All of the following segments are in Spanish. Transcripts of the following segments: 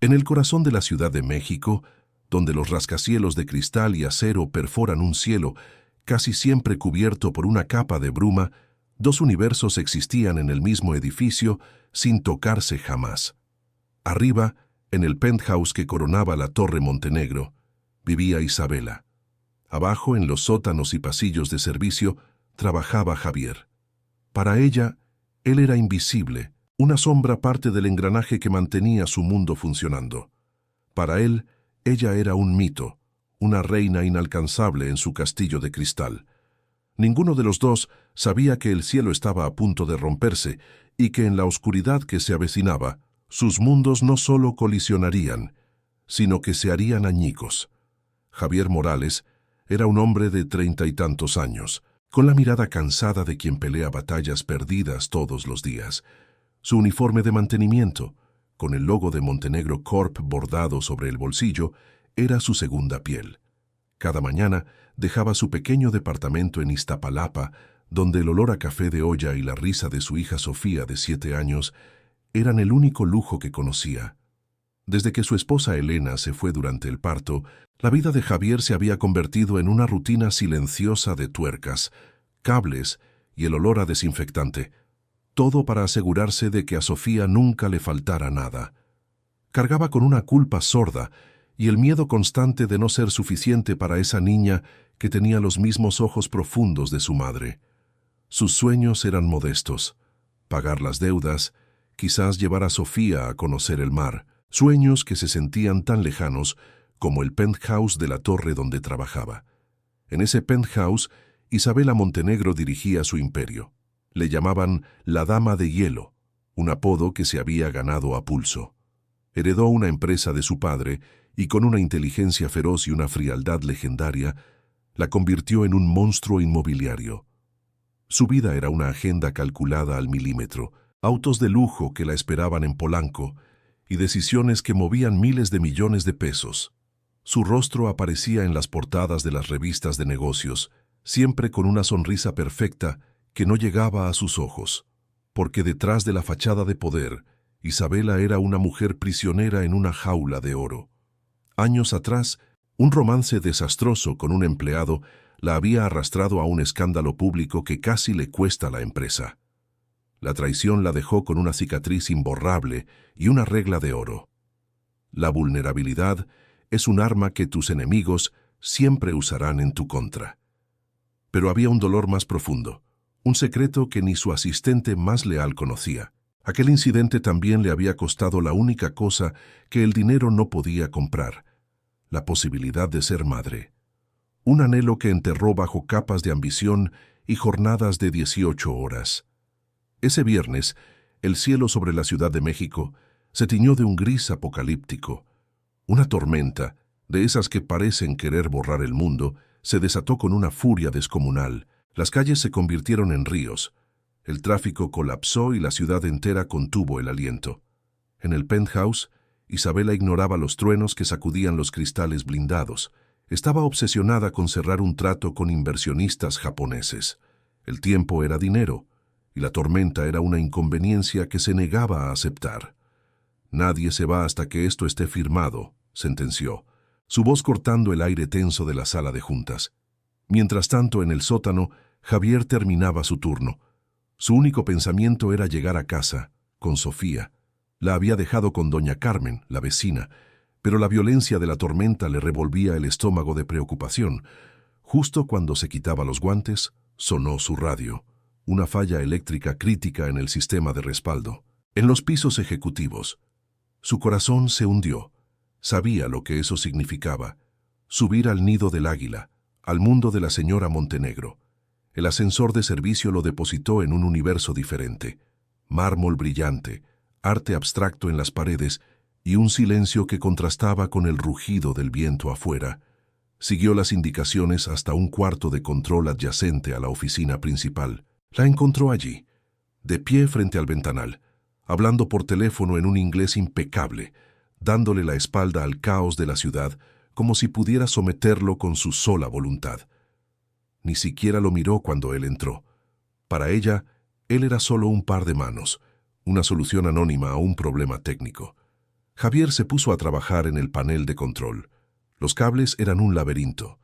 En el corazón de la Ciudad de México, donde los rascacielos de cristal y acero perforan un cielo casi siempre cubierto por una capa de bruma, dos universos existían en el mismo edificio sin tocarse jamás. Arriba, en el penthouse que coronaba la Torre Montenegro, vivía Isabela. Abajo, en los sótanos y pasillos de servicio, trabajaba Javier. Para ella, él era invisible, una sombra parte del engranaje que mantenía su mundo funcionando. Para él, ella era un mito, una reina inalcanzable en su castillo de cristal. Ninguno de los dos sabía que el cielo estaba a punto de romperse y que en la oscuridad que se avecinaba, sus mundos no solo colisionarían, sino que se harían añicos. Javier Morales era un hombre de 30 y tantos años, con la mirada cansada de quien pelea batallas perdidas todos los días. Su uniforme de mantenimiento, con el logo de Montenegro Corp bordado sobre el bolsillo, era su segunda piel. Cada mañana dejaba su pequeño departamento en Iztapalapa, donde el olor a café de olla y la risa de su hija Sofía, de 7 años, eran el único lujo que conocía. Desde que su esposa Elena se fue durante el parto, la vida de Javier se había convertido en una rutina silenciosa de tuercas, cables y el olor a desinfectante, todo para asegurarse de que a Sofía nunca le faltara nada. Cargaba con una culpa sorda y el miedo constante de no ser suficiente para esa niña que tenía los mismos ojos profundos de su madre. Sus sueños eran modestos: pagar las deudas, quizás llevar a Sofía a conocer el mar, sueños que se sentían tan lejanos como el penthouse de la torre donde trabajaba. En ese penthouse, Isabela Montenegro dirigía su imperio. Le llamaban la Dama de Hielo, un apodo que se había ganado a pulso. Heredó una empresa de su padre y con una inteligencia feroz y una frialdad legendaria, la convirtió en un monstruo inmobiliario. Su vida era una agenda calculada al milímetro, autos de lujo que la esperaban en Polanco y decisiones que movían miles de millones de pesos. Su rostro aparecía en las portadas de las revistas de negocios, siempre con una sonrisa perfecta que no llegaba a sus ojos, porque detrás de la fachada de poder, Isabela era una mujer prisionera en una jaula de oro. Años atrás, un romance desastroso con un empleado la había arrastrado a un escándalo público que casi le cuesta la empresa. La traición la dejó con una cicatriz imborrable y una regla de oro. La vulnerabilidad es un arma que tus enemigos siempre usarán en tu contra. Pero había un dolor más profundo, un secreto que ni su asistente más leal conocía. Aquel incidente también le había costado la única cosa que el dinero no podía comprar: la posibilidad de ser madre. Un anhelo que enterró bajo capas de ambición y jornadas de 18 horas. Ese viernes, el cielo sobre la Ciudad de México se tiñó de un gris apocalíptico. Una tormenta, de esas que parecen querer borrar el mundo, se desató con una furia descomunal. Las calles se convirtieron en ríos. El tráfico colapsó y la ciudad entera contuvo el aliento. En el penthouse, Isabela ignoraba los truenos que sacudían los cristales blindados. Estaba obsesionada con cerrar un trato con inversionistas japoneses. El tiempo era dinero, y la tormenta era una inconveniencia que se negaba a aceptar. «Nadie se va hasta que esto esté firmado», sentenció, su voz cortando el aire tenso de la sala de juntas. Mientras tanto, en el sótano, Javier terminaba su turno. Su único pensamiento era llegar a casa, con Sofía. La había dejado con doña Carmen, la vecina, pero la violencia de la tormenta le revolvía el estómago de preocupación. Justo cuando se quitaba los guantes, sonó su radio. Una falla eléctrica crítica en el sistema de respaldo. En los pisos ejecutivos. Su corazón se hundió. Sabía lo que eso significaba: subir al nido del águila, al mundo de la señora Montenegro. El ascensor de servicio lo depositó en un universo diferente. Mármol brillante, arte abstracto en las paredes y un silencio que contrastaba con el rugido del viento afuera. Siguió las indicaciones hasta un cuarto de control adyacente a la oficina principal. La encontró allí, de pie frente al ventanal, hablando por teléfono en un inglés impecable, dándole la espalda al caos de la ciudad como si pudiera someterlo con su sola voluntad. Ni siquiera lo miró cuando él entró. Para ella, él era solo un par de manos, una solución anónima a un problema técnico. Javier se puso a trabajar en el panel de control. Los cables eran un laberinto,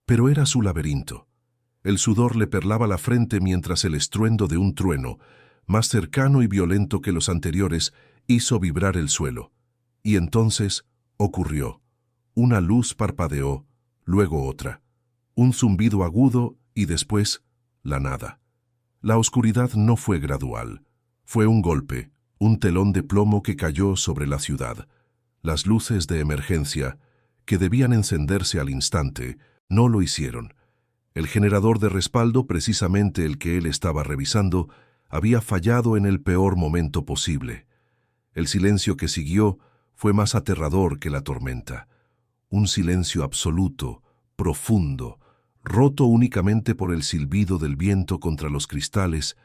pero era su laberinto. El sudor le perlaba la frente mientras el estruendo de un trueno, más cercano y violento que los anteriores, hizo vibrar el suelo. Y entonces ocurrió. Una luz parpadeó, luego otra. Un zumbido agudo y después la nada. La oscuridad no fue gradual. Fue un golpe, un telón de plomo que cayó sobre la ciudad. Las luces de emergencia, que debían encenderse al instante, no lo hicieron. El generador de respaldo, precisamente el que él estaba revisando, había fallado en el peor momento posible. El silencio que siguió fue más aterrador que la tormenta. Un silencio absoluto, profundo, roto únicamente por el silbido del viento contra los cristales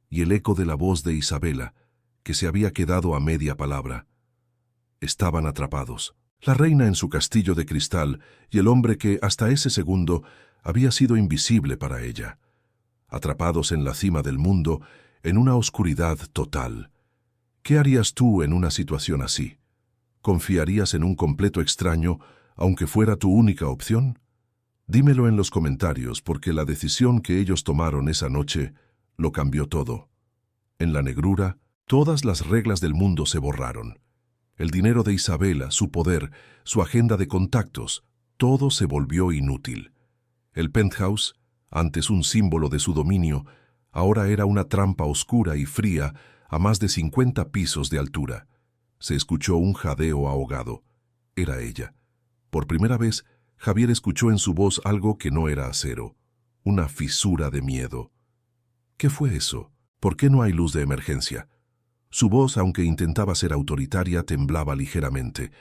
y el eco de la voz de Isabela, que se había quedado a media palabra. Estaban atrapados. La reina en su castillo de cristal y el hombre que, hasta ese segundo, había sido invisible para ella. Atrapados en la cima del mundo, en una oscuridad total. ¿Qué harías tú en una situación así? ¿Confiarías en un completo extraño, aunque fuera tu única opción? Dímelo en los comentarios, porque la decisión que ellos tomaron esa noche lo cambió todo. En la negrura, todas las reglas del mundo se borraron. El dinero de Isabela, su poder, su agenda de contactos, todo se volvió inútil. El penthouse, antes un símbolo de su dominio, ahora era una trampa oscura y fría a más de 50 pisos de altura. Se escuchó un jadeo ahogado. Era ella. Por primera vez, Javier escuchó en su voz algo que no era acero, una fisura de miedo. ¿Qué fue eso? ¿Por qué no hay luz de emergencia? Su voz, aunque intentaba ser autoritaria, temblaba ligeramente.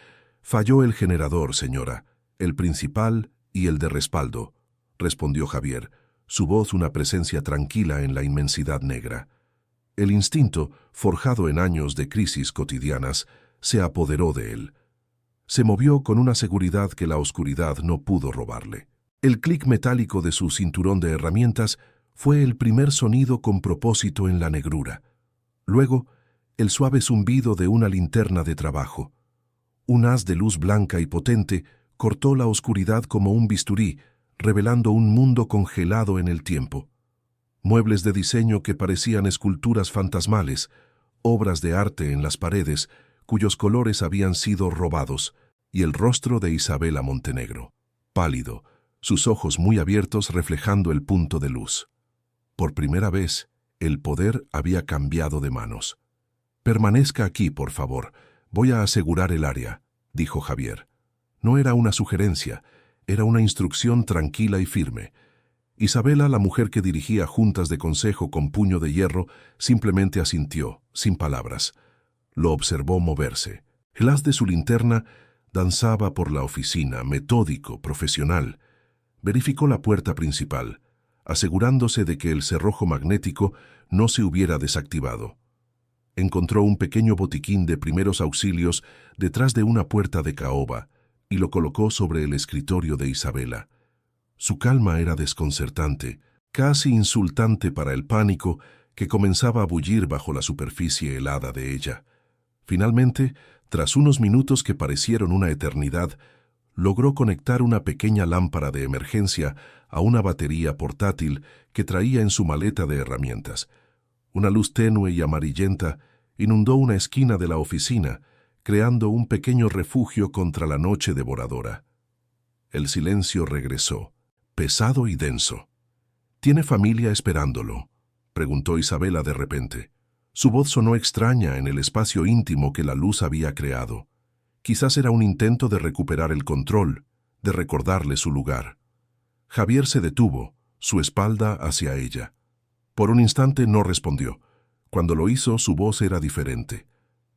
Falló el generador, señora, el principal y el de respaldo, respondió Javier, su voz una presencia tranquila en la inmensidad negra. El instinto, forjado en años de crisis cotidianas, se apoderó de él. Se movió con una seguridad que la oscuridad no pudo robarle. El clic metálico de su cinturón de herramientas fue el primer sonido con propósito en la negrura. Luego, el suave zumbido de una linterna de trabajo. Un haz de luz blanca y potente cortó la oscuridad como un bisturí, revelando un mundo congelado en el tiempo. Muebles de diseño que parecían esculturas fantasmales, obras de arte en las paredes, cuyos colores habían sido robados, y el rostro de Isabela Montenegro, pálido, sus ojos muy abiertos reflejando el punto de luz. Por primera vez, el poder había cambiado de manos. «Permanezca aquí, por favor. Voy a asegurar el área», dijo Javier. No era una sugerencia, era una instrucción tranquila y firme. Isabela, la mujer que dirigía juntas de consejo con puño de hierro, simplemente asintió, sin palabras. Lo observó moverse. El haz de su linterna danzaba por la oficina, metódico, profesional. Verificó la puerta principal, asegurándose de que el cerrojo magnético no se hubiera desactivado. Encontró un pequeño botiquín de primeros auxilios detrás de una puerta de caoba y lo colocó sobre el escritorio de Isabela. Su calma era desconcertante, casi insultante para el pánico que comenzaba a bullir bajo la superficie helada de ella. Finalmente, tras unos minutos que parecieron una eternidad, logró conectar una pequeña lámpara de emergencia a una batería portátil que traía en su maleta de herramientas. Una luz tenue y amarillenta inundó una esquina de la oficina, creando un pequeño refugio contra la noche devoradora. El silencio regresó, pesado y denso. «¿Tiene familia esperándolo?», preguntó Isabela de repente. Su voz sonó extraña en el espacio íntimo que la luz había creado. Quizás era un intento de recuperar el control, de recordarle su lugar. Javier se detuvo, su espalda hacia ella. Por un instante no respondió. Cuando lo hizo, su voz era diferente.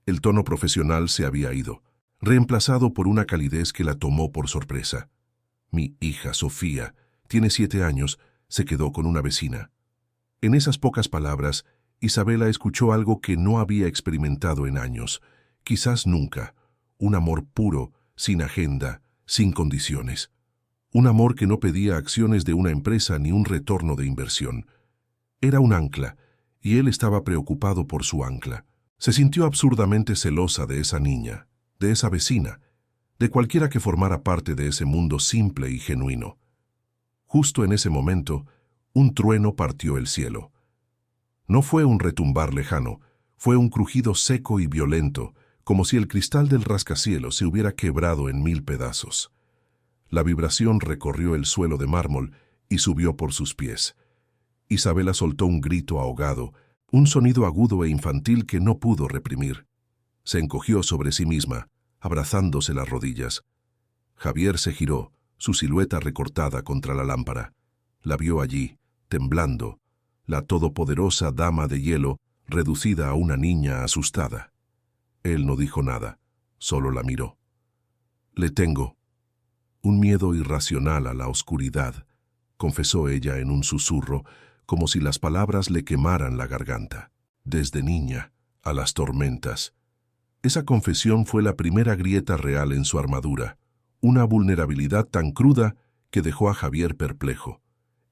El tono profesional se había ido, reemplazado por una calidez que la tomó por sorpresa. «Mi hija, Sofía, tiene 7 años, se quedó con una vecina». En esas pocas palabras, Isabela escuchó algo que no había experimentado en años, quizás nunca. Un amor puro, sin agenda, sin condiciones. Un amor que no pedía acciones de una empresa ni un retorno de inversión. Era un ancla, y él estaba preocupado por su ancla. Se sintió absurdamente celosa de esa niña. de esa vecina, de cualquiera que formara parte de ese mundo simple y genuino. Justo en ese momento, un trueno partió el cielo. No fue un retumbar lejano, fue un crujido seco y violento, como si el cristal del rascacielos se hubiera quebrado en 1000 pedazos. La vibración recorrió el suelo de mármol y subió por sus pies. Isabela soltó un grito ahogado, un sonido agudo e infantil que no pudo reprimir. Se encogió sobre sí misma, abrazándose las rodillas. Javier se giró, su silueta recortada contra la lámpara. La vio allí, temblando, la todopoderosa dama de hielo, reducida a una niña asustada. Él no dijo nada, solo la miró. «Le tengo un miedo irracional a la oscuridad», confesó ella en un susurro, como si las palabras le quemaran la garganta. «Desde niña, a las tormentas». Esa confesión fue la primera grieta real en su armadura, una vulnerabilidad tan cruda que dejó a Javier perplejo.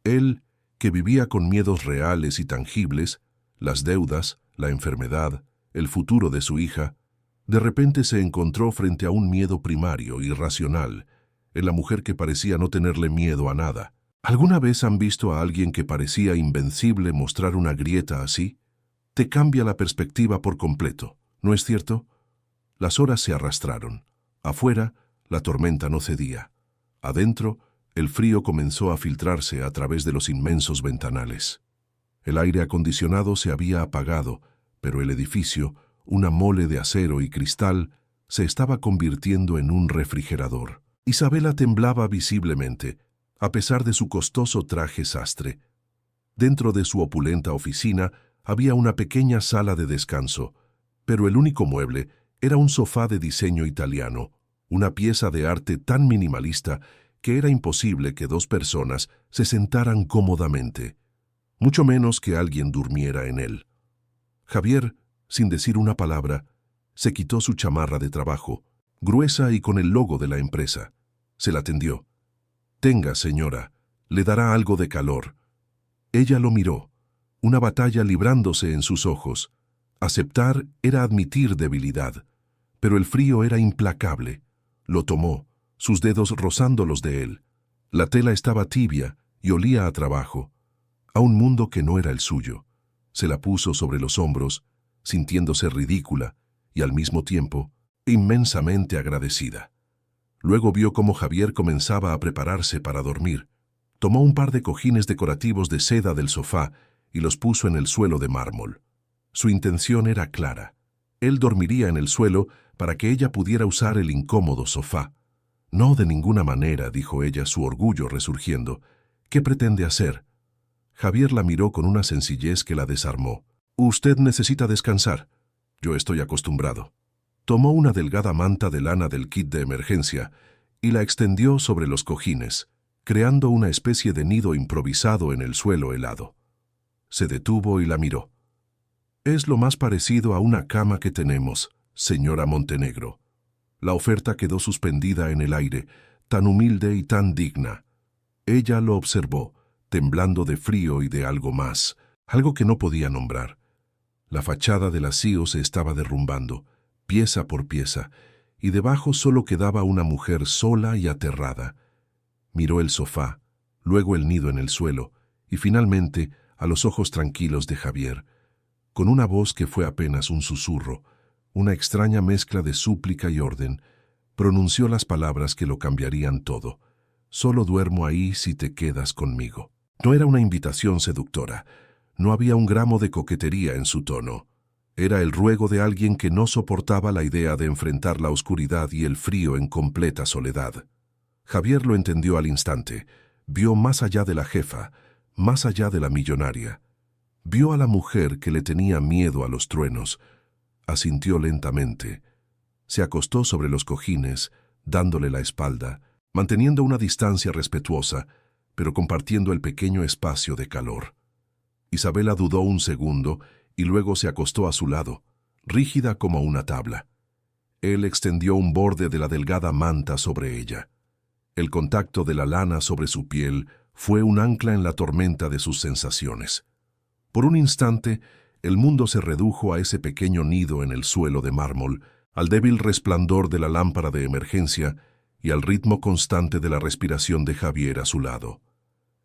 Él, que vivía con miedos reales y tangibles, las deudas, la enfermedad, el futuro de su hija, de repente se encontró frente a un miedo primario, irracional, en la mujer que parecía no tenerle miedo a nada. ¿Alguna vez han visto a alguien que parecía invencible mostrar una grieta así? Te cambia la perspectiva por completo, ¿no es cierto? Las horas se arrastraron. Afuera, la tormenta no cedía. Adentro, el frío comenzó a filtrarse a través de los inmensos ventanales. El aire acondicionado se había apagado, pero el edificio, una mole de acero y cristal, se estaba convirtiendo en un refrigerador. Isabela temblaba visiblemente, a pesar de su costoso traje sastre. Dentro de su opulenta oficina había una pequeña sala de descanso, pero el único mueble era un sofá de diseño italiano, una pieza de arte tan minimalista que era imposible que dos personas se sentaran cómodamente, mucho menos que alguien durmiera en él. Javier, sin decir una palabra, se quitó su chamarra de trabajo, gruesa y con el logo de la empresa. Se la tendió. «Tenga, señora, le dará algo de calor». Ella lo miró, una batalla librándose en sus ojos. Aceptar era admitir debilidad, pero el frío era implacable. Lo tomó, sus dedos rozando los de él. La tela estaba tibia y olía a trabajo, a un mundo que no era el suyo. Se la puso sobre los hombros, sintiéndose ridícula y al mismo tiempo inmensamente agradecida. Luego vio cómo Javier comenzaba a prepararse para dormir. Tomó un par de cojines decorativos de seda del sofá y los puso en el suelo de mármol. Su intención era clara. Él dormiría en el suelo para que ella pudiera usar el incómodo sofá. «No, de ninguna manera», dijo ella, su orgullo resurgiendo. «¿Qué pretende hacer?» Javier la miró con una sencillez que la desarmó. «Usted necesita descansar. Yo estoy acostumbrado». Tomó una delgada manta de lana del kit de emergencia y la extendió sobre los cojines, creando una especie de nido improvisado en el suelo helado. Se detuvo y la miró. «Es lo más parecido a una cama que tenemos, señora Montenegro». La oferta quedó suspendida en el aire, tan humilde y tan digna. Ella lo observó, temblando de frío y de algo más, algo que no podía nombrar. La fachada del asío se estaba derrumbando, pieza por pieza, y debajo solo quedaba una mujer sola y aterrada. Miró el sofá, luego el nido en el suelo, y finalmente a los ojos tranquilos de Javier. Con una voz que fue apenas un susurro, una extraña mezcla de súplica y orden, pronunció las palabras que lo cambiarían todo. «Solo duermo ahí si te quedas conmigo». No era una invitación seductora, no había un gramo de coquetería en su tono. Era el ruego de alguien que no soportaba la idea de enfrentar la oscuridad y el frío en completa soledad. Javier lo entendió al instante, vio más allá de la jefa, más allá de la millonaria. Vio a la mujer que le tenía miedo a los truenos. Asintió lentamente. Se acostó sobre los cojines, dándole la espalda, manteniendo una distancia respetuosa, pero compartiendo el pequeño espacio de calor. Isabela dudó un segundo y luego se acostó a su lado, rígida como una tabla. Él extendió un borde de la delgada manta sobre ella. El contacto de la lana sobre su piel fue un ancla en la tormenta de sus sensaciones. Por un instante, el mundo se redujo a ese pequeño nido en el suelo de mármol, al débil resplandor de la lámpara de emergencia y al ritmo constante de la respiración de Javier a su lado.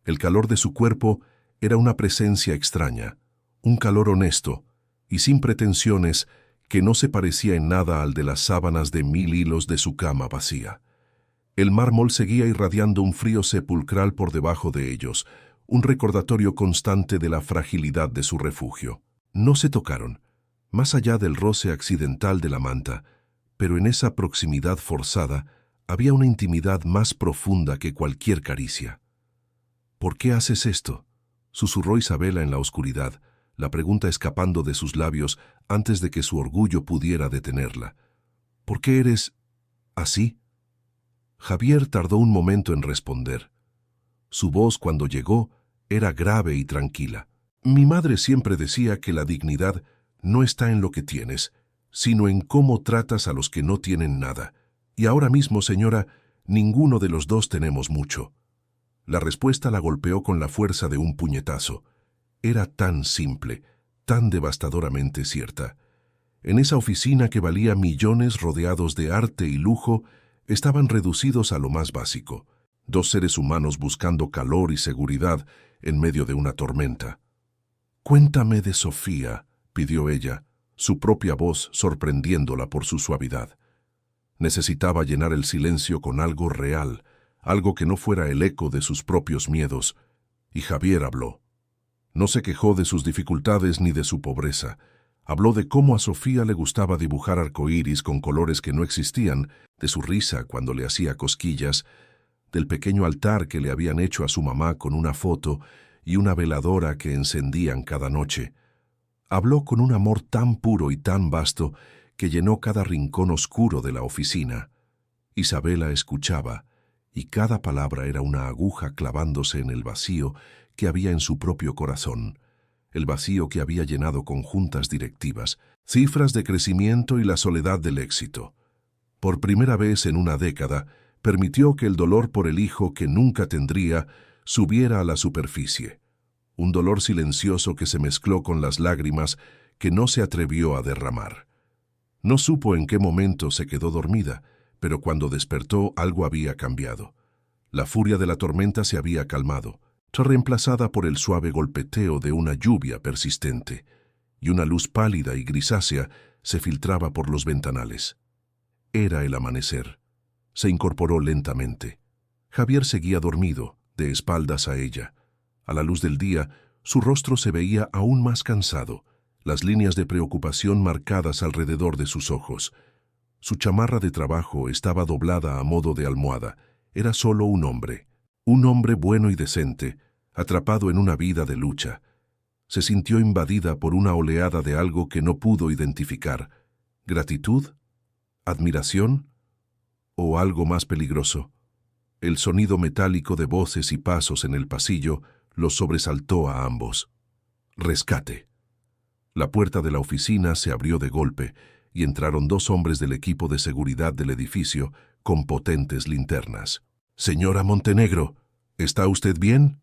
El calor de su cuerpo era una presencia extraña, un calor honesto y sin pretensiones que no se parecía en nada al de las sábanas de 1000 hilos de su cama vacía. El mármol seguía irradiando un frío sepulcral por debajo de ellos, un recordatorio constante de la fragilidad de su refugio. No se tocaron, más allá del roce accidental de la manta, pero en esa proximidad forzada había una intimidad más profunda que cualquier caricia. «¿Por qué haces esto?», susurró Isabela en la oscuridad, la pregunta escapando de sus labios antes de que su orgullo pudiera detenerla. «¿Por qué eres así?». Javier tardó un momento en responder. Su voz, cuando llegó, era grave y tranquila. «Mi madre siempre decía que la dignidad no está en lo que tienes, sino en cómo tratas a los que no tienen nada. Y ahora mismo, señora, ninguno de los dos tenemos mucho». La respuesta la golpeó con la fuerza de un puñetazo. Era tan simple, tan devastadoramente cierta. En esa oficina que valía millones rodeados de arte y lujo, estaban reducidos a lo más básico. 2 seres humanos buscando calor y seguridad en medio de una tormenta. «Cuéntame de Sofía», pidió ella, su propia voz sorprendiéndola por su suavidad. Necesitaba llenar el silencio con algo real, algo que no fuera el eco de sus propios miedos, y Javier habló. No se quejó de sus dificultades ni de su pobreza. Habló de cómo a Sofía le gustaba dibujar arcoíris con colores que no existían, de su risa cuando le hacía cosquillas, del pequeño altar que le habían hecho a su mamá con una foto y una veladora que encendían cada noche. Habló con un amor tan puro y tan vasto que llenó cada rincón oscuro de la oficina. Isabela escuchaba, y cada palabra era una aguja clavándose en el vacío que había en su propio corazón, el vacío que había llenado con juntas directivas, cifras de crecimiento y la soledad del éxito. Por primera vez en una década, permitió que el dolor por el hijo que nunca tendría subiera a la superficie, un dolor silencioso que se mezcló con las lágrimas que no se atrevió a derramar. No supo en qué momento se quedó dormida, pero cuando despertó algo había cambiado. La furia de la tormenta se había calmado, reemplazada por el suave golpeteo de una lluvia persistente, y una luz pálida y grisácea se filtraba por los ventanales. Era el amanecer. Se incorporó lentamente. Javier seguía dormido, de espaldas a ella. A la luz del día, su rostro se veía aún más cansado, las líneas de preocupación marcadas alrededor de sus ojos. Su chamarra de trabajo estaba doblada a modo de almohada. Era solo un hombre bueno y decente, atrapado en una vida de lucha. Se sintió invadida por una oleada de algo que no pudo identificar. ¿Gratitud? ¿Admiración? ¿O algo más peligroso? El sonido metálico de voces y pasos en el pasillo los sobresaltó a ambos. Rescate. La puerta de la oficina se abrió de golpe y entraron 2 hombres del equipo de seguridad del edificio con potentes linternas. «Señora Montenegro, ¿está usted bien?».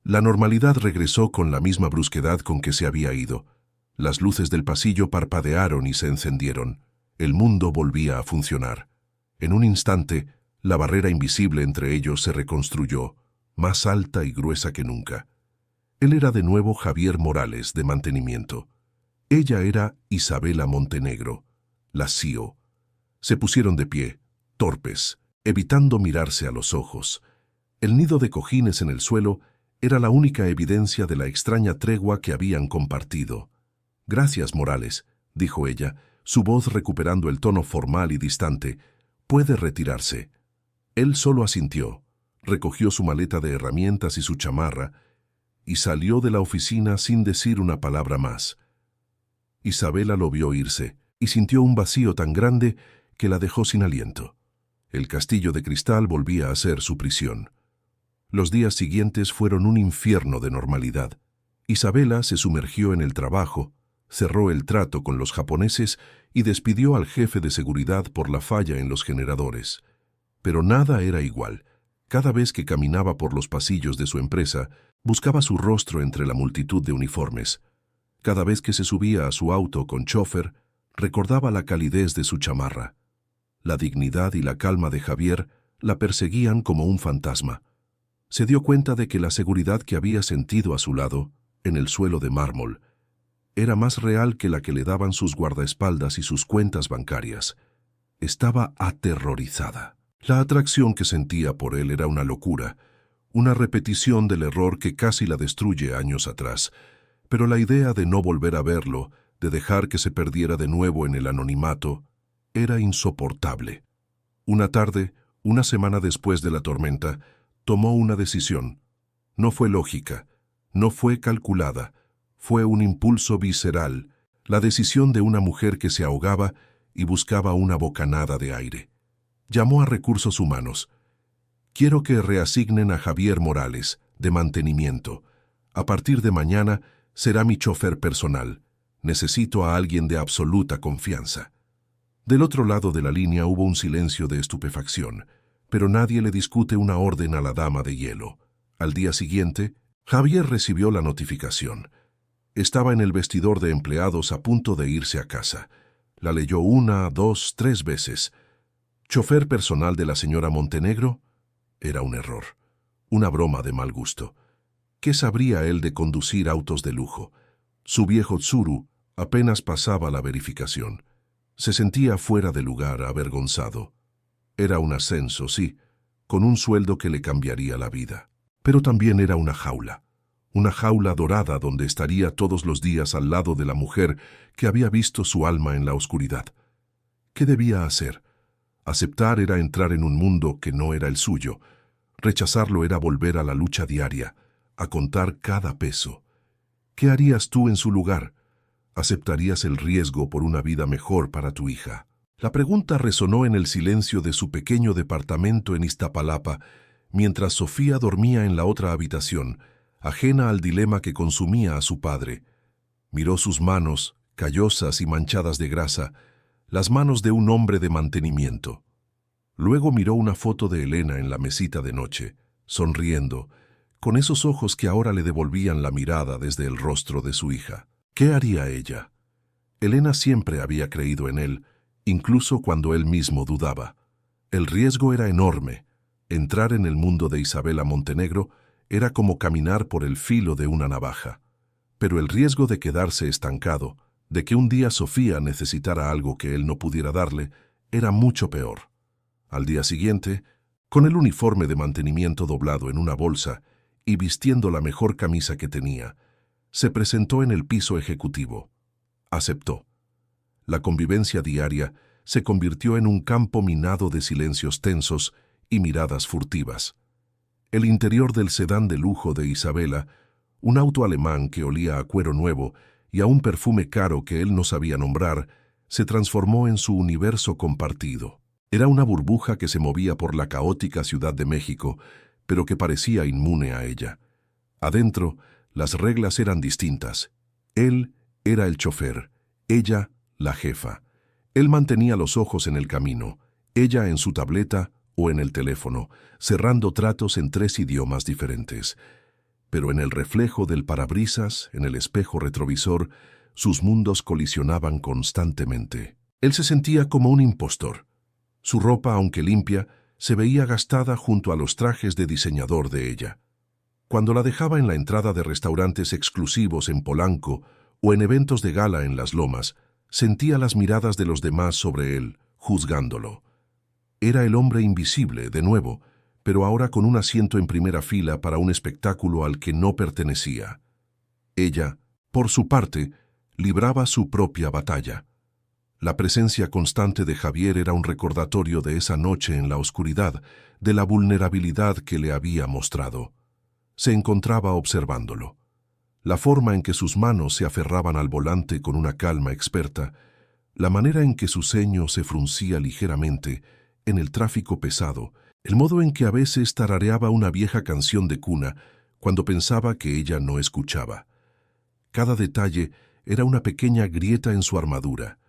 La normalidad regresó con la misma brusquedad con que se había ido. Las luces del pasillo parpadearon y se encendieron. El mundo volvía a funcionar. En un instante, la barrera invisible entre ellos se reconstruyó, más alta y gruesa que nunca. Él era de nuevo Javier Morales, de mantenimiento. Ella era Isabela Montenegro, la CEO. Se pusieron de pie, torpes, evitando mirarse a los ojos. El nido de cojines en el suelo era la única evidencia de la extraña tregua que habían compartido. «Gracias, Morales», dijo ella, su voz recuperando el tono formal y distante. «Puede retirarse». Él solo asintió, recogió su maleta de herramientas y su chamarra, y salió de la oficina sin decir una palabra más. Isabela lo vio irse, y sintió un vacío tan grande que la dejó sin aliento. El castillo de cristal volvía a ser su prisión. Los días siguientes fueron un infierno de normalidad. Isabela se sumergió en el trabajo, cerró el trato con los japoneses y despidió al jefe de seguridad por la falla en los generadores. Pero nada era igual. Cada vez que caminaba por los pasillos de su empresa, buscaba su rostro entre la multitud de uniformes. Cada vez que se subía a su auto con chofer, Recordaba la calidez de su chamarra. La dignidad y la calma de Javier la perseguían como un fantasma. Se dio cuenta de que la seguridad que había sentido a su lado, en el suelo de mármol, era más real que la que le daban sus guardaespaldas y sus cuentas bancarias. Estaba aterrorizada. La atracción que sentía por él era una locura, una repetición del error que casi la destruye años atrás, pero la idea de no volver a verlo, de dejar que se perdiera de nuevo en el anonimato, era insoportable. Una tarde, una semana después de la tormenta, tomó una decisión. No fue lógica, no fue calculada, fue un impulso visceral, la decisión de una mujer que se ahogaba y buscaba una bocanada de aire. Llamó a Recursos Humanos. Quiero que reasignen a Javier Morales, de mantenimiento. A partir de mañana será mi chofer personal. Necesito a alguien de absoluta confianza. Del otro lado de la línea hubo un silencio de estupefacción, pero nadie le discute una orden a la dama de hielo. Al día siguiente, Javier recibió la notificación. Estaba en el vestidor de empleados a punto de irse a casa. La leyó 1, 2, 3 veces. ¿Chofer personal de la señora Montenegro? Era un error, una broma de mal gusto. ¿Qué sabría él de conducir autos de lujo? Su viejo Tsuru apenas pasaba la verificación. Se sentía fuera de lugar, avergonzado. Era un ascenso, sí, con un sueldo que le cambiaría la vida. Pero también era una jaula dorada donde estaría todos los días al lado de la mujer que había visto su alma en la oscuridad. ¿Qué debía hacer? Aceptar era entrar en un mundo que no era el suyo. Rechazarlo era volver a la lucha diaria, a contar cada peso. ¿Qué harías tú en su lugar? ¿Aceptarías el riesgo por una vida mejor para tu hija? La pregunta resonó en el silencio de su pequeño departamento en Iztapalapa, mientras Sofía dormía en la otra habitación, ajena al dilema que consumía a su padre. Miró sus manos, callosas y manchadas de grasa, las manos de un hombre de mantenimiento. Luego miró una foto de Elena en la mesita de noche, sonriendo, con esos ojos que ahora le devolvían la mirada desde el rostro de su hija. ¿Qué haría ella? Elena siempre había creído en él, incluso cuando él mismo dudaba. El riesgo era enorme. Entrar en el mundo de Isabela Montenegro era como caminar por el filo de una navaja. Pero el riesgo de quedarse estancado, de que un día Sofía necesitara algo que él no pudiera darle, era mucho peor. Al día siguiente, con el uniforme de mantenimiento doblado en una bolsa y vistiendo la mejor camisa que tenía, se presentó en el piso ejecutivo. Aceptó. La convivencia diaria se convirtió en un campo minado de silencios tensos y miradas furtivas. El interior del sedán de lujo de Isabela, un auto alemán que olía a cuero nuevo y a un perfume caro que él no sabía nombrar, se transformó en su universo compartido. Era una burbuja que se movía por la caótica Ciudad de México, pero que parecía inmune a ella. Adentro, las reglas eran distintas. Él era el chofer, ella la jefa. Él mantenía los ojos en el camino, ella en su tableta o en el teléfono, cerrando tratos en 3 idiomas diferentes. Pero en el reflejo del parabrisas, en el espejo retrovisor, sus mundos colisionaban constantemente. Él se sentía como un impostor. Su ropa, aunque limpia, se veía gastada junto a los trajes de diseñador de ella. Cuando la dejaba en la entrada de restaurantes exclusivos en Polanco o en eventos de gala en Las Lomas, sentía las miradas de los demás sobre él, juzgándolo. Era el hombre invisible, de nuevo, pero ahora con un asiento en primera fila para un espectáculo al que no pertenecía. Ella, por su parte, libraba su propia batalla. La presencia constante de Javier era un recordatorio de esa noche en la oscuridad, de la vulnerabilidad que le había mostrado. Se encontraba observándolo. La forma en que sus manos se aferraban al volante con una calma experta, la manera en que su ceño se fruncía ligeramente en el tráfico pesado, el modo en que a veces tarareaba una vieja canción de cuna cuando pensaba que ella no escuchaba. Cada detalle era una pequeña grieta en su armadura.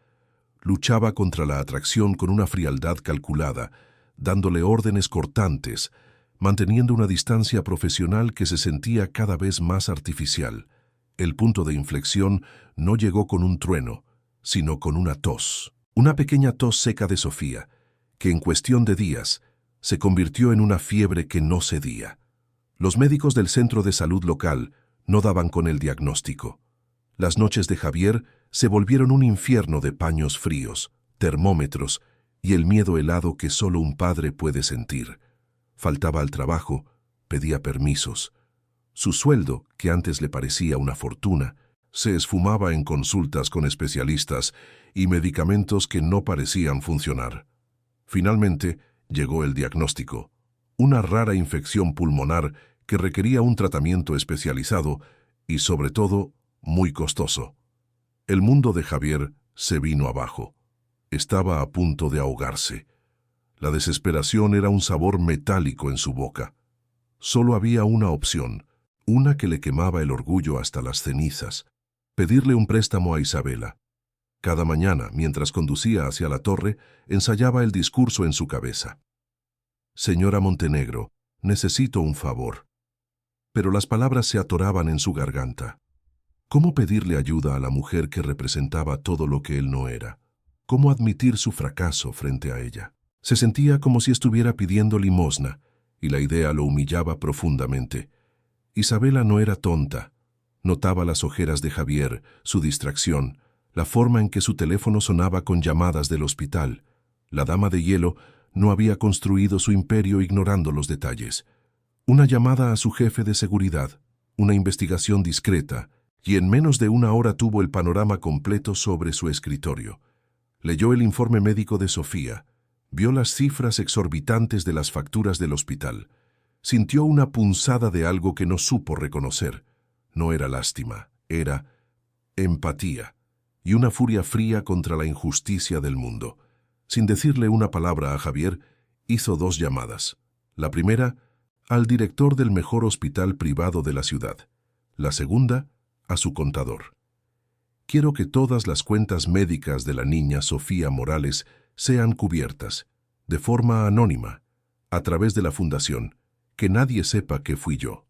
Luchaba contra la atracción con una frialdad calculada, dándole órdenes cortantes, manteniendo una distancia profesional que se sentía cada vez más artificial. El punto de inflexión no llegó con un trueno, sino con una tos. Una pequeña tos seca de Sofía, que en cuestión de días se convirtió en una fiebre que no cedía. Los médicos del centro de salud local no daban con el diagnóstico. Las noches de Javier se volvieron un infierno de paños fríos, termómetros y el miedo helado que solo un padre puede sentir. Faltaba al trabajo, pedía permisos. Su sueldo, que antes le parecía una fortuna, se esfumaba en consultas con especialistas y medicamentos que no parecían funcionar. Finalmente, llegó el diagnóstico: una rara infección pulmonar que requería un tratamiento especializado y, sobre todo, muy costoso. El mundo de Javier se vino abajo. Estaba a punto de ahogarse. La desesperación era un sabor metálico en su boca. Solo había una opción, una que le quemaba el orgullo hasta las cenizas: pedirle un préstamo a Isabela. Cada mañana, mientras conducía hacia la torre, ensayaba el discurso en su cabeza. «Señora Montenegro, necesito un favor». Pero las palabras se atoraban en su garganta. ¿Cómo pedirle ayuda a la mujer que representaba todo lo que él no era? ¿Cómo admitir su fracaso frente a ella? Se sentía como si estuviera pidiendo limosna, y la idea lo humillaba profundamente. Isabela no era tonta. Notaba las ojeras de Javier, su distracción, la forma en que su teléfono sonaba con llamadas del hospital. La dama de hielo no había construido su imperio ignorando los detalles. Una llamada a su jefe de seguridad, una investigación discreta, y en menos de una hora tuvo el panorama completo sobre su escritorio. Leyó el informe médico de Sofía, vio las cifras exorbitantes de las facturas del hospital. Sintió una punzada de algo que no supo reconocer. No era lástima, era empatía y una furia fría contra la injusticia del mundo. Sin decirle una palabra a Javier, hizo 2 llamadas. La primera, al director del mejor hospital privado de la ciudad. La segunda, a su contador. «Quiero que todas las cuentas médicas de la niña Sofía Morales sean cubiertas, de forma anónima, a través de la fundación, que nadie sepa que fui yo».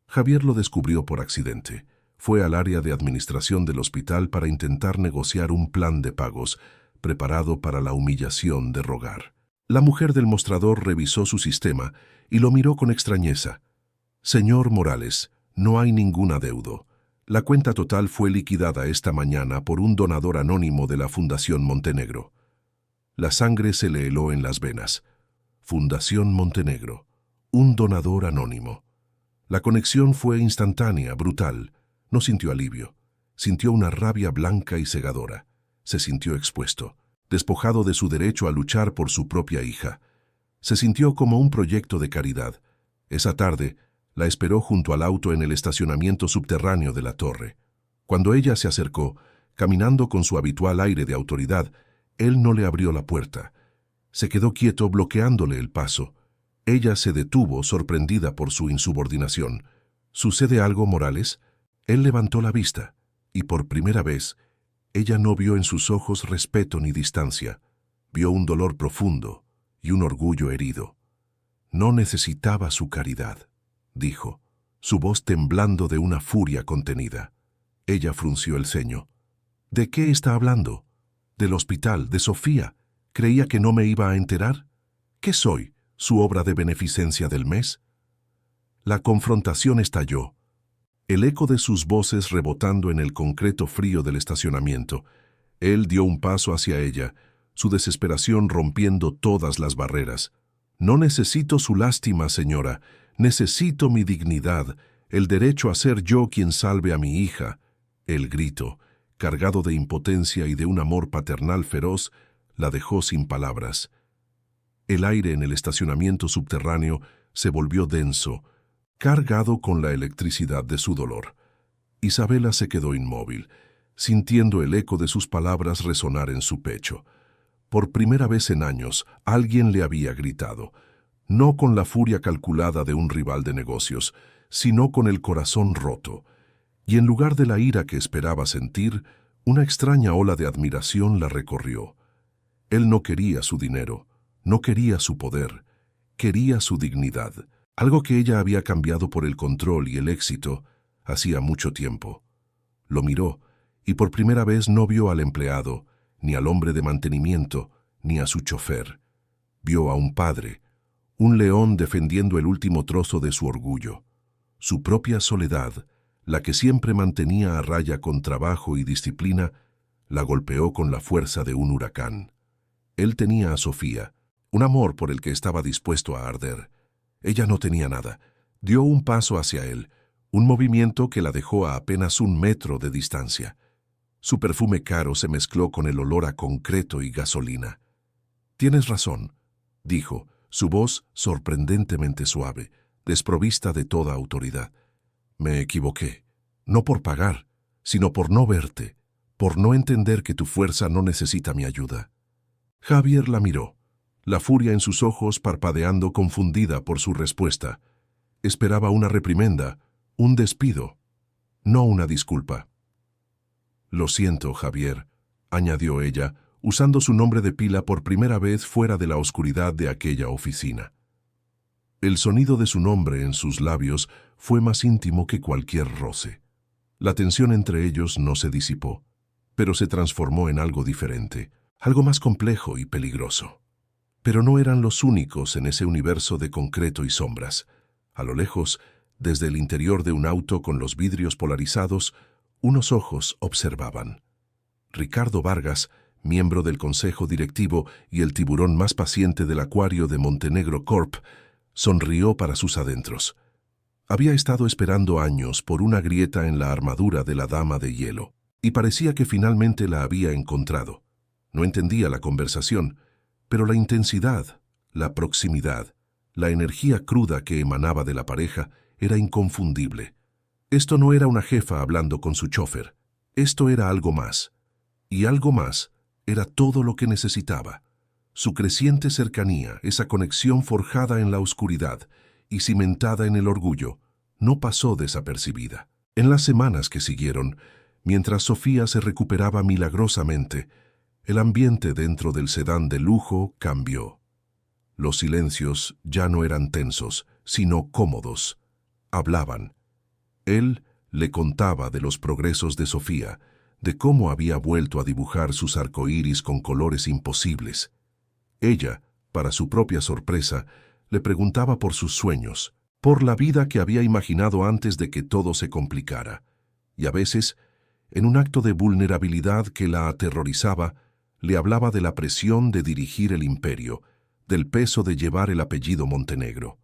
Javier lo descubrió por accidente. Fue al área de administración del hospital para intentar negociar un plan de pagos, preparado para la humillación de rogar. La mujer del mostrador revisó su sistema y lo miró con extrañeza. «Señor Morales, no hay ningún adeudo. La cuenta total fue liquidada esta mañana por un donador anónimo de la Fundación Montenegro». La sangre se le heló en las venas. Fundación Montenegro, un donador anónimo. La conexión fue instantánea, brutal. No sintió alivio. Sintió una rabia blanca y cegadora. Se sintió expuesto, despojado de su derecho a luchar por su propia hija. Se sintió como un proyecto de caridad. Esa tarde, la esperó junto al auto en el estacionamiento subterráneo de la torre. Cuando ella se acercó, caminando con su habitual aire de autoridad, él no le abrió la puerta. Se quedó quieto, bloqueándole el paso. Ella se detuvo, sorprendida por su insubordinación. «¿Sucede algo, Morales?» Él levantó la vista, y por primera vez, ella no vio en sus ojos respeto ni distancia. Vio un dolor profundo y un orgullo herido. «No necesitaba su caridad», dijo, su voz temblando de una furia contenida. Ella frunció el ceño. «¿De qué está hablando? ¿Del hospital, de Sofía? ¿Creía que no me iba a enterar? ¿Qué soy, su obra de beneficencia del mes?» La confrontación estalló. El eco de sus voces rebotando en el concreto frío del estacionamiento. Él dio un paso hacia ella, su desesperación rompiendo todas las barreras. «No necesito su lástima, señora. Necesito mi dignidad, el derecho a ser yo quien salve a mi hija». El grito, cargado de impotencia y de un amor paternal feroz, la dejó sin palabras. El aire en el estacionamiento subterráneo se volvió denso, cargado con la electricidad de su dolor. Isabela se quedó inmóvil, sintiendo el eco de sus palabras resonar en su pecho. Por primera vez en años, alguien le había gritado, no con la furia calculada de un rival de negocios, sino con el corazón roto. Y en lugar de la ira que esperaba sentir, una extraña ola de admiración la recorrió. Él no quería su dinero, no quería su poder, quería su dignidad. Algo que ella había cambiado por el control y el éxito hacía mucho tiempo. Lo miró y por primera vez no vio al empleado, ni al hombre de mantenimiento, ni a su chofer. Vio a un padre, un león defendiendo el último trozo de su orgullo. Su propia soledad, la que siempre mantenía a raya con trabajo y disciplina, la golpeó con la fuerza de un huracán. Él tenía a Sofía, un amor por el que estaba dispuesto a arder. Ella no tenía nada. Dio un paso hacia él, un movimiento que la dejó a apenas 1 metro de distancia. Su perfume caro se mezcló con el olor a concreto y gasolina. «Tienes razón», dijo, su voz sorprendentemente suave, desprovista de toda autoridad. «Me equivoqué, no por pagar, sino por no verte, por no entender que tu fuerza no necesita mi ayuda». Javier la miró, la furia en sus ojos parpadeando confundida por su respuesta. Esperaba una reprimenda, un despido, no una disculpa. «Lo siento, Javier», añadió ella, usando su nombre de pila por primera vez fuera de la oscuridad de aquella oficina. El sonido de su nombre en sus labios fue más íntimo que cualquier roce. La tensión entre ellos no se disipó, pero se transformó en algo diferente, algo más complejo y peligroso. Pero no eran los únicos en ese universo de concreto y sombras. A lo lejos, desde el interior de un auto con los vidrios polarizados, unos ojos observaban. Ricardo Vargas, miembro del consejo directivo y el tiburón más paciente del acuario de Montenegro Corp., sonrió para sus adentros. Había estado esperando años por una grieta en la armadura de la dama de hielo, y parecía que finalmente la había encontrado. No entendía la conversación, pero la intensidad, la proximidad, la energía cruda que emanaba de la pareja era inconfundible. Esto no era una jefa hablando con su chofer, esto era algo más. Y algo más era todo lo que necesitaba. Su creciente cercanía, esa conexión forjada en la oscuridad y cimentada en el orgullo, no pasó desapercibida. En las semanas que siguieron, mientras Sofía se recuperaba milagrosamente, el ambiente dentro del sedán de lujo cambió. Los silencios ya no eran tensos, sino cómodos. Hablaban. Él le contaba de los progresos de Sofía, de cómo había vuelto a dibujar sus arcoíris con colores imposibles. Ella, para su propia sorpresa, le preguntaba por sus sueños, por la vida que había imaginado antes de que todo se complicara. Y a veces, en un acto de vulnerabilidad que la aterrorizaba, le hablaba de la presión de dirigir el imperio, del peso de llevar el apellido Montenegro.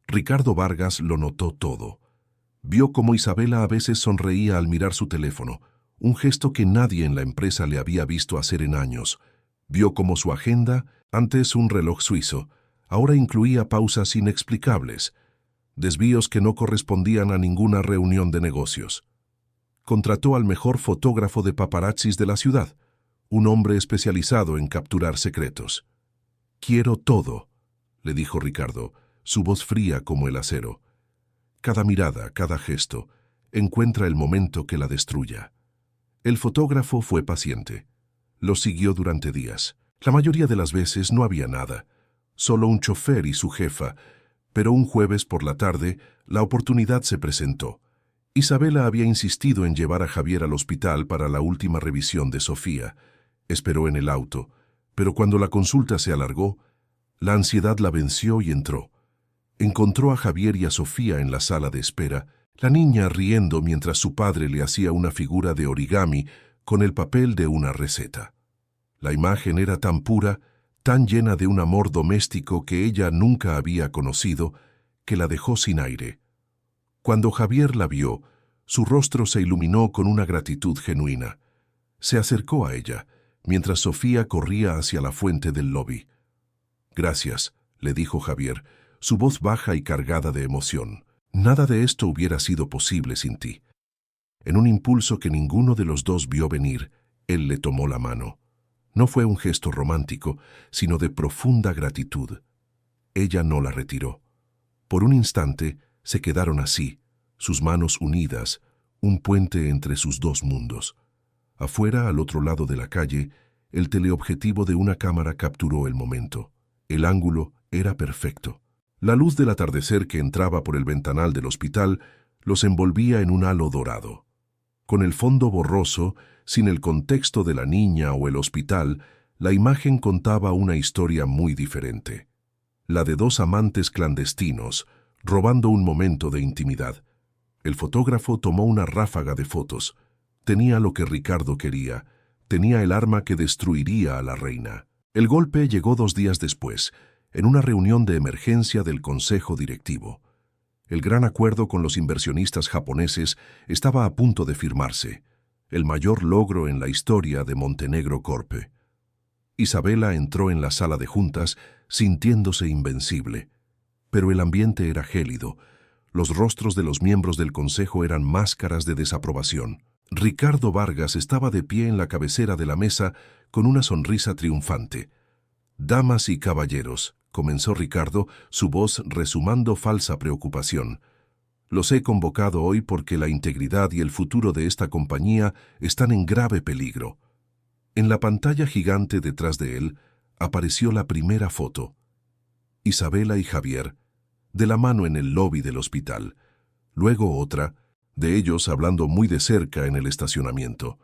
Ricardo Vargas lo notó todo. Vio cómo Isabela a veces sonreía al mirar su teléfono, un gesto que nadie en la empresa le había visto hacer en años. Vio cómo su agenda, antes un reloj suizo, ahora incluía pausas inexplicables, desvíos que no correspondían a ninguna reunión de negocios. Contrató al mejor fotógrafo de paparazzis de la ciudad, un hombre especializado en capturar secretos. «Quiero todo», le dijo Ricardo, su voz fría como el acero. «Cada mirada, cada gesto, encuentra el momento que la destruya». El fotógrafo fue paciente. Lo siguió durante días. La mayoría de las veces no había nada, solo un chofer y su jefa, pero un jueves por la tarde la oportunidad se presentó. Isabela había insistido en llevar a Javier al hospital para la última revisión de Sofía. Esperó en el auto, pero cuando la consulta se alargó, la ansiedad la venció y entró. Encontró a Javier y a Sofía en la sala de espera, la niña riendo mientras su padre le hacía una figura de origami con el papel de una receta. La imagen era tan pura, tan llena de un amor doméstico que ella nunca había conocido, que la dejó sin aire. Cuando Javier la vio, su rostro se iluminó con una gratitud genuina. Se acercó a ella, mientras Sofía corría hacia la fuente del lobby. «Gracias», le dijo Javier, su voz baja y cargada de emoción. «Nada de esto hubiera sido posible sin ti». En un impulso que ninguno de los dos vio venir, él le tomó la mano. No fue un gesto romántico, sino de profunda gratitud. Ella no la retiró. Por un instante se quedaron así, sus manos unidas, un puente entre sus dos mundos. Afuera, al otro lado de la calle, el teleobjetivo de una cámara capturó el momento. El ángulo era perfecto. La luz del atardecer que entraba por el ventanal del hospital los envolvía en un halo dorado. Con el fondo borroso, sin el contexto de la niña o el hospital, la imagen contaba una historia muy diferente. La de dos amantes clandestinos, robando un momento de intimidad. El fotógrafo tomó una ráfaga de fotos. Tenía lo que Ricardo quería. Tenía el arma que destruiría a la reina. El golpe llegó 2 días después, en una reunión de emergencia del Consejo Directivo. El gran acuerdo con los inversionistas japoneses estaba a punto de firmarse, el mayor logro en la historia de Montenegro Corp. Isabela entró en la sala de juntas sintiéndose invencible, pero el ambiente era gélido. Los rostros de los miembros del consejo eran máscaras de desaprobación. Ricardo Vargas estaba de pie en la cabecera de la mesa con una sonrisa triunfante. «Damas y caballeros», comenzó Ricardo, su voz resumando falsa preocupación. «Los he convocado hoy porque la integridad y el futuro de esta compañía están en grave peligro». En la pantalla gigante detrás de él apareció la primera foto. Isabela y Javier, de la mano en el lobby del hospital. Luego otra, de ellos hablando muy de cerca en el estacionamiento.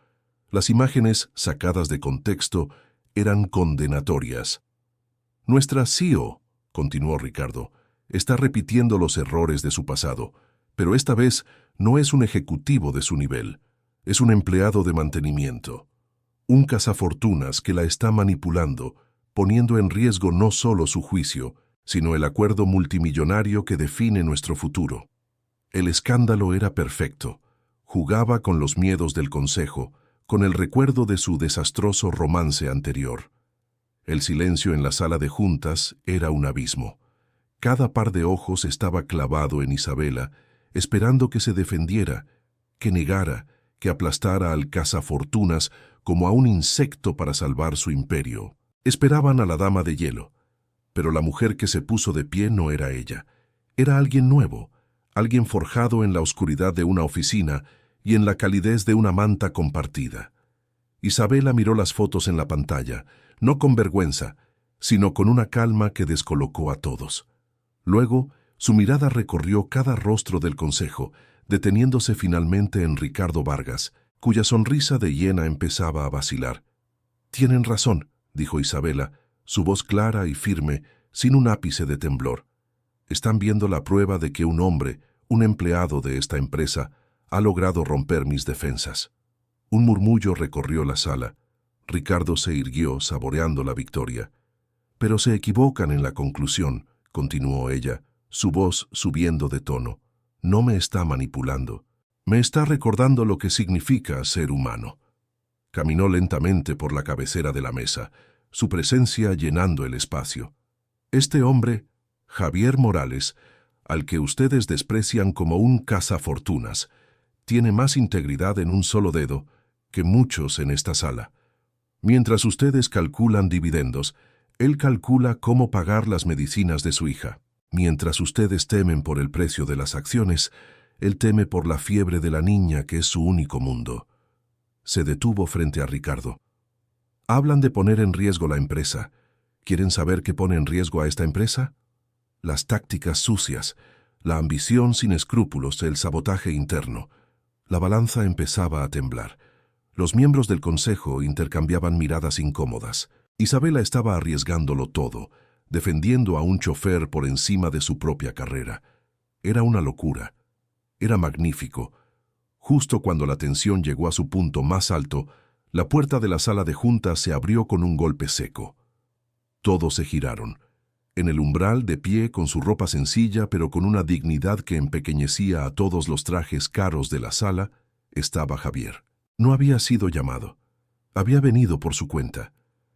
Las imágenes, sacadas de contexto, eran condenatorias. «Nuestra CEO», continuó Ricardo, «está repitiendo los errores de su pasado, pero esta vez no es un ejecutivo de su nivel, es un empleado de mantenimiento. Un cazafortunas que la está manipulando, poniendo en riesgo no solo su juicio, sino el acuerdo multimillonario que define nuestro futuro». El escándalo era perfecto. Jugaba con los miedos del consejo, con el recuerdo de su desastroso romance anterior. El silencio en la sala de juntas era un abismo. Cada par de ojos estaba clavado en Isabela, esperando que se defendiera, que negara, que aplastara al cazafortunas como a un insecto para salvar su imperio. Esperaban a la dama de hielo, pero la mujer que se puso de pie no era ella. Era alguien nuevo, alguien forjado en la oscuridad de una oficina y en la calidez de una manta compartida. Isabela miró las fotos en la pantalla, no con vergüenza, sino con una calma que descolocó a todos. Luego, su mirada recorrió cada rostro del consejo, deteniéndose finalmente en Ricardo Vargas, cuya sonrisa de hiena empezaba a vacilar. «Tienen razón», dijo Isabela, su voz clara y firme, sin un ápice de temblor. «Están viendo la prueba de que un hombre, un empleado de esta empresa, ha logrado romper mis defensas». Un murmullo recorrió la sala. Ricardo se irguió, saboreando la victoria. «Pero se equivocan en la conclusión», continuó ella, su voz subiendo de tono. «No me está manipulando. Me está recordando lo que significa ser humano». Caminó lentamente por la cabecera de la mesa, su presencia llenando el espacio. «Este hombre, Javier Morales, al que ustedes desprecian como un cazafortunas, tiene más integridad en un solo dedo que muchos en esta sala. Mientras ustedes calculan dividendos, él calcula cómo pagar las medicinas de su hija. Mientras ustedes temen por el precio de las acciones, él teme por la fiebre de la niña que es su único mundo». Se detuvo frente a Ricardo. «Hablan de poner en riesgo la empresa. ¿Quieren saber qué pone en riesgo a esta empresa? Las tácticas sucias, la ambición sin escrúpulos, el sabotaje interno». La balanza empezaba a temblar. Los miembros del consejo intercambiaban miradas incómodas. Isabela estaba arriesgándolo todo, defendiendo a un chofer por encima de su propia carrera. Era una locura. Era magnífico. Justo cuando la tensión llegó a su punto más alto, la puerta de la sala de juntas se abrió con un golpe seco. Todos se giraron. En el umbral, de pie, con su ropa sencilla pero con una dignidad que empequeñecía a todos los trajes caros de la sala, estaba Javier. No había sido llamado. Había venido por su cuenta.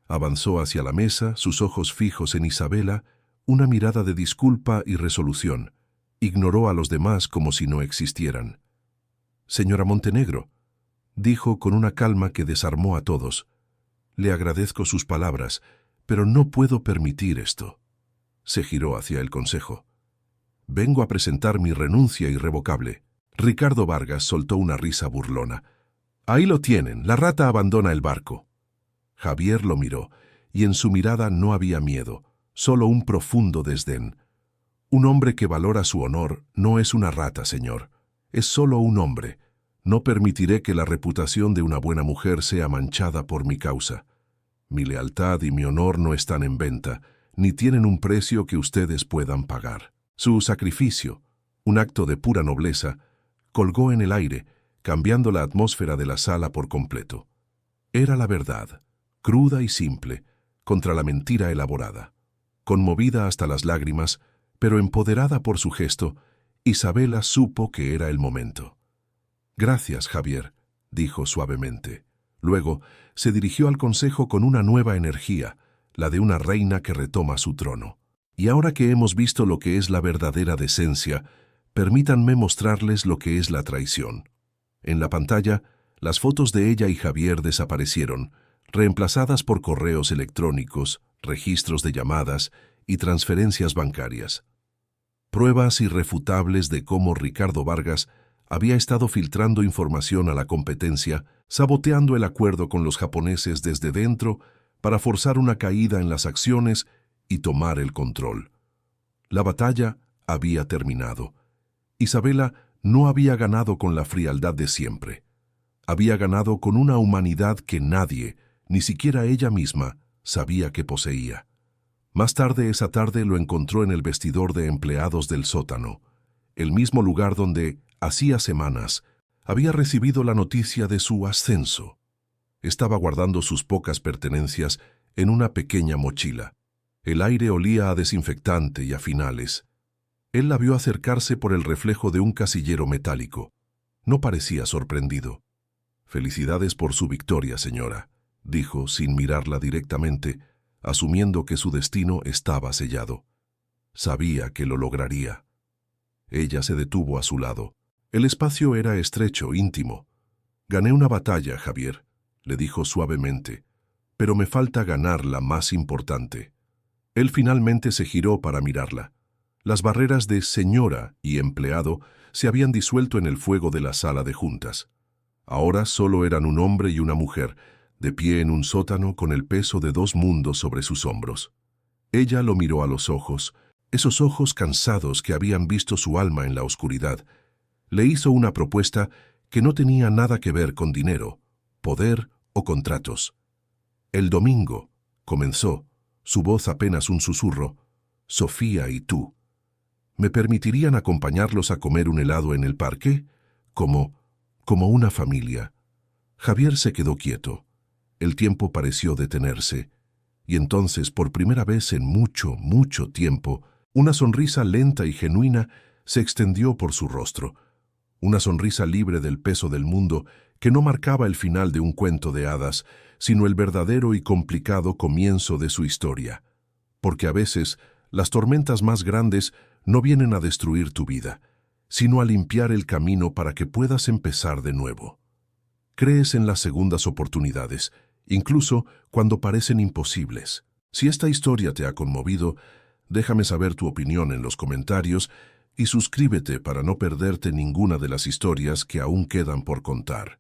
Avanzó hacia la mesa, sus ojos fijos en Isabela, una mirada de disculpa y resolución. Ignoró a los demás como si no existieran. «Señora Montenegro», dijo con una calma que desarmó a todos, «le agradezco sus palabras, pero no puedo permitir esto». Se giró hacia el consejo. «Vengo a presentar mi renuncia irrevocable». Ricardo Vargas soltó una risa burlona. «Ahí lo tienen, la rata abandona el barco». Javier lo miró, y en su mirada no había miedo, solo un profundo desdén. «Un hombre que valora su honor no es una rata, señor. Es solo un hombre. No permitiré que la reputación de una buena mujer sea manchada por mi causa. Mi lealtad y mi honor no están en venta, ni tienen un precio que ustedes puedan pagar. Su sacrificio, un acto de pura nobleza, colgó en el aire, cambiando la atmósfera de la sala por completo. Era la verdad, cruda y simple, contra la mentira elaborada. Conmovida hasta las lágrimas, pero empoderada por su gesto, Isabela supo que era el momento. «Gracias, Javier», dijo suavemente. Luego se dirigió al consejo con una nueva energía, la de una reina que retoma su trono. «Y ahora que hemos visto lo que es la verdadera decencia, permítanme mostrarles lo que es la traición». En la pantalla, las fotos de ella y Javier desaparecieron, reemplazadas por correos electrónicos, registros de llamadas y transferencias bancarias. Pruebas irrefutables de cómo Ricardo Vargas había estado filtrando información a la competencia, saboteando el acuerdo con los japoneses desde dentro para forzar una caída en las acciones y tomar el control. La batalla había terminado. Isabela no había ganado con la frialdad de siempre. Había ganado con una humanidad que nadie, ni siquiera ella misma, sabía que poseía. Más tarde esa tarde lo encontró en el vestidor de empleados del sótano, el mismo lugar donde, hacía semanas, había recibido la noticia de su ascenso. Estaba guardando sus pocas pertenencias en una pequeña mochila. El aire olía a desinfectante y a finales. Él la vio acercarse por el reflejo de un casillero metálico. No parecía sorprendido. «Felicidades por su victoria, señora», dijo sin mirarla directamente, asumiendo que su destino estaba sellado. Sabía que lo lograría. Ella se detuvo a su lado. El espacio era estrecho, íntimo. «Gané una batalla, Javier», le dijo suavemente, «pero me falta ganar la más importante». Él finalmente se giró para mirarla. Las barreras de señora y empleado se habían disuelto en el fuego de la sala de juntas. Ahora solo eran un hombre y una mujer, de pie en un sótano con el peso de 2 mundos sobre sus hombros. Ella lo miró a los ojos, esos ojos cansados que habían visto su alma en la oscuridad. Le hizo una propuesta que no tenía nada que ver con dinero, poder o contratos. «El domingo», comenzó, su voz apenas un susurro, «Sofía y tú. ¿Me permitirían acompañarlos a comer un helado en el parque? Como una familia». Javier se quedó quieto. El tiempo pareció detenerse. Y entonces, por primera vez en mucho, mucho tiempo, una sonrisa lenta y genuina se extendió por su rostro. Una sonrisa libre del peso del mundo que no marcaba el final de un cuento de hadas, sino el verdadero y complicado comienzo de su historia. Porque a veces, las tormentas más grandes no vienen a destruir tu vida, sino a limpiar el camino para que puedas empezar de nuevo. Crees en las segundas oportunidades, incluso cuando parecen imposibles. Si esta historia te ha conmovido, déjame saber tu opinión en los comentarios y suscríbete para no perderte ninguna de las historias que aún quedan por contar.